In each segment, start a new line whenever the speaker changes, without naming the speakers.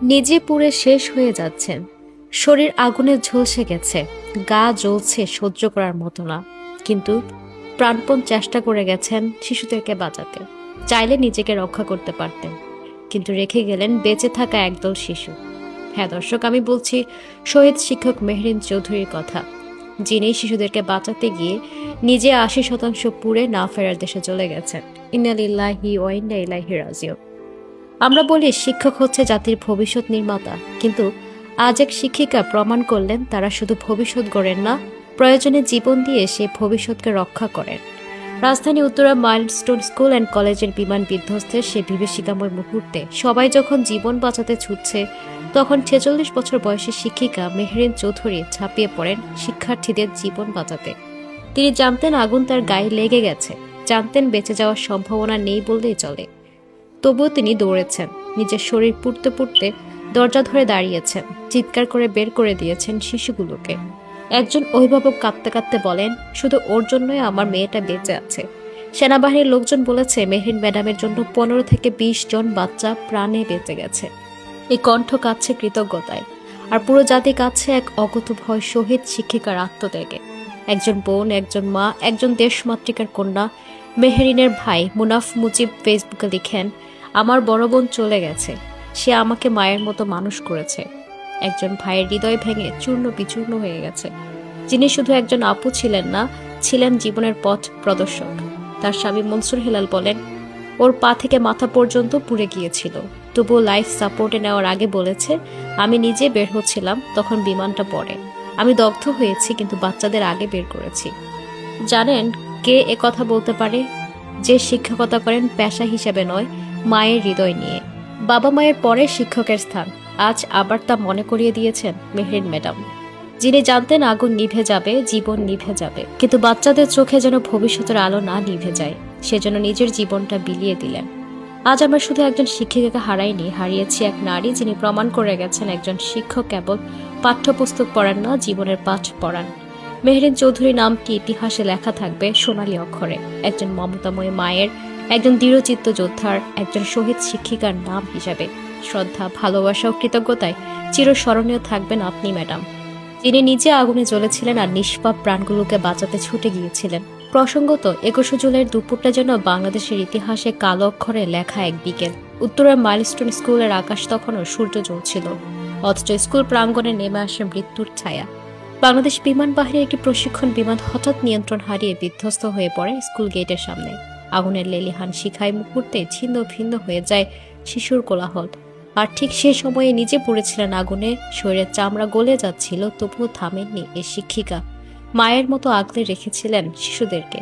নিজে পুড়ে শেষ হয়ে যাচ্ছেন, শরীর আগুনে ঝলসে গেছে, গা জ্বলছে সহ্য করার মতো না, কিন্তু প্রাণপণ চেষ্টা করে গেছেন শিশুদেরকে বাঁচাতে। চাইলে নিজেকে রক্ষা করতে পারতেন, কিন্তু রেখে গেলেন বেঁচে থাকা একদল শিশু। হ্যাঁ দর্শক, আমি বলছি শহীদ শিক্ষক মেহরিন চৌধুরীর কথা, যিনি শিশুদেরকে বাঁচাতে গিয়ে নিজে ৮০% পুড়ে না ফেরার দেশে চলে গেছেন। ইন্না লিল্লাহি ওয়া ইন্না ইলাইহি রাজিউন। আমরা বলি শিক্ষক হচ্ছে জাতির ভবিষ্যৎ নির্মাতা, কিন্তু আজ এক শিক্ষিকা প্রমাণ করলেন তারা শুধু ভবিষ্যৎ গড়েন না, প্রয়োজনে জীবন দিয়ে সেই ভবিষ্যৎকে রক্ষা করেন। রাজধানী উত্তরা মাইলস্টোন স্কুল অ্যান্ড কলেজের বিমান বিধ্বস্তের সে বিভীষিকাময় মুহূর্তে সবাই যখন জীবন বাঁচাতে ছুটছে, তখন ৪৬ বছর বয়সী শিক্ষিকা মেহরিন চৌধুরী ঝাঁপিয়ে পড়েন শিক্ষার্থীদের জীবন বাঁচাতে। তিনি জানতেন আগুন তার গায়ে লেগে গেছে, জানতেন বেঁচে যাওয়ার সম্ভাবনা নেই বললেই চলে। তবুও তিনি দৌড়েছেন, নিজের শরীর পুড়তে পুড়তে দরজা ধরে দাঁড়িয়েছেন, চিৎকার করে বের করে দিয়েছেন শিশুগুলোকে। একজন অভিভাবক কাঁদতে কাঁদতে বলেন, শুধু ওর জন্যই আমার মেয়েটা বেঁচে আছে। সেনাবাহিনীর লোকজন বলেছে মেহরিন ম্যাডামের জন্য ১৫ থেকে ২০ জন বাচ্চা প্রাণে বেঁচে গেছে। এই কণ্ঠ কাঁদছে কৃতজ্ঞতায়, আর পুরো জাতি কাঁদছে এক অকুতোভয় শহীদ শিক্ষিকার আত্মত্যাগে। একজন বোন, একজন মা, একজন দেশমাতৃকার কন্যা মেহরিনের ভাই মুনাফ মুজিব ফেসবুকে লিখেন, আমার বড় বোন চলে গেছে, সে আমাকে মায়ের মতো মানুষ করেছে। একজন ভাইয়ের হৃদয় ভেঙে চূর্ণ বিচূর্ণ হয়ে গেছে, যিনি শুধু একজন আপু ছিলেন না, ছিলেন জীবনের পথ প্রদর্শক। তার স্বামী মনসুর হেলাল বলেন, ওর পা থেকে মাথা পর্যন্ত পুড়ে গিয়েছিল, তবুও লাইফ সাপোর্টে নেওয়ার আগে বলেছে, আমি নিজে বের হচ্ছিলাম, তখন বিমানটা পড়ে, আমি দগ্ধ হয়েছি, কিন্তু বাচ্চাদের আগে বের করেছি। জানেন কে এ কথা বলতে পারে? যে শিক্ষকতা করেন পেশা হিসেবে নয়, মায়ের হৃদয় নিয়ে। বাবা মায়ের পরে শিক্ষকের স্থান আজ আবার তা মনে করিয়ে দিয়েছেন মেহরিন ম্যাডাম, যিনি জানতেন আগুন নিভে যাবে, জীবন নিভে যাবে, কিন্তু বাচ্চাদের চোখে যেন ভবিষ্যতের আলো না নিভে যায়, সেজন্য নিজের জীবনটা বিলিয়ে দিলেন। আজ আমরা শুধু একজন শিক্ষিকাকে হারাইনি, হারিয়েছি এক নারী, যিনি প্রমাণ করে গেছেন একজন শিক্ষক কেবল পাঠ্যপুস্তক পড়ান না, জীবনের পাঠ পড়ান। মেহরিন চৌধুরী নামটি ইতিহাসে লেখা থাকবে সোনালী অক্ষরে, একজন মমতাময়ী মায়ের, একজন দৃঢ়চিত্ত যোদ্ধার, একজন শহীদ শিক্ষিকার নাম হিসাবে। শ্রদ্ধা, ভালোবাসা ও কৃতজ্ঞতায় চিরস্মরণীয় থাকবেন আপনি ম্যাডাম, যিনি নিজে আগুনে জ্বলেছিলেন আর নিষ্পাপ প্রাণগুলোকে বাঁচাতে ছুটে গিয়েছিলেন। প্রসঙ্গত ২১শে জুলাইয়ের দুপুরটা যেন বাংলাদেশের ইতিহাসে কালো অক্ষরে লেখা এক বিকেল। উত্তরের মাইলস্টোন স্কুলের আকাশ তখনও সূর্য জ্বলছিল, অথচ স্কুল প্রাঙ্গণে নেমে আসে মৃত্যুর ছায়া। বাংলাদেশ বিমান বাহিনীর একটি প্রশিক্ষণ বিমান হঠাৎ নিয়ন্ত্রণ হারিয়ে বিধ্বস্ত হয়ে পড়ে স্কুল গেটের সামনে। আগুনের লেলিহান শিখায় মুহূর্তে ছিন্ন ভিন্ন হয়ে যায় শিশুর কোলাহল। আর ঠিক সে সময়ে নিজে পড়েছিলেন আগুনে, শরীরের চামড়া গলে যাচ্ছিল, তবুও থামেননি এই শিক্ষিকা। মায়ের মতো আগলে রেখেছিলেন শিশুদেরকে।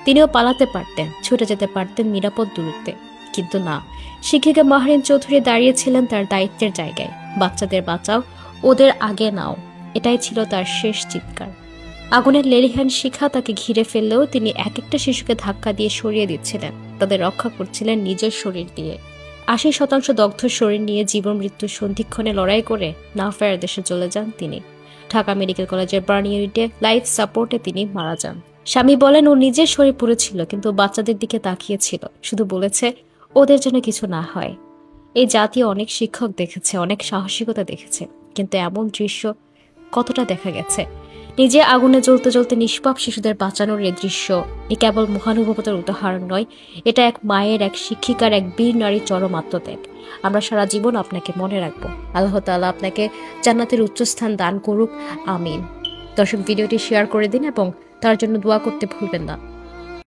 তিনিও পালাতে পারতেন, ছুটে যেতে পারতেন নিরাপদ দূরত্বে, কিন্তু না, শিক্ষিকা মেহরিন চৌধুরী দাঁড়িয়েছিলেন তার দায়িত্বের জায়গায়। বাচ্চাদের বাঁচাও, ওদের আগে নাও, এটাই ছিল তার শেষ চিৎকার। আগুনের লেলিহান শিখা তাকে ঘিরে ফেললেও তিনি এক একটা শিশুকে ধাক্কা দিয়ে সরিয়ে দিচ্ছিলেন, তাদের রক্ষা করছিলেন নিজের শরীর দিয়ে। ৮০% দগ্ধ শরীর নিয়ে জীবন মৃত্যুর সন্ধিক্ষণে লড়াই করে না ফেরার দেশে চলে যান তিনি। ঢাকা মেডিকেল কলেজের বার্ন ইউনিটে লাইফ সাপোর্টে তিনি মারা যান। স্বামী বলেন, ও নিজের শরীর পুড়েছিল, কিন্তু বাচ্চাদের দিকে তাকিয়েছিল, শুধু বলেছে ওদের জন্য কিছু না হয়। এই জাতীয় অনেক শিক্ষক দেখেছে, অনেক সাহসিকতা দেখেছে, কিন্তু এমন দৃশ্য কতটা দেখা গেছে? নিজে আগুনে জ্বলতে জ্বলতে নিষ্পাপ শিশুদের বাঁচানোর এই দৃশ্য এ কেবল মহানুভবতার উদাহরণ নয়, এটা এক মায়ের, এক শিক্ষিকার, এক বীর নারীর চরম আত্মত্যাগ। আমরা সারা জীবন আপনাকে মনে রাখবো। আল্লাহ তাআলা আপনাকে জান্নাতের উচ্চস্থান দান করুক, আমিন। দর্শক, ভিডিওটি শেয়ার করে দিন এবং তার জন্য দোয়া করতে ভুলবেন না।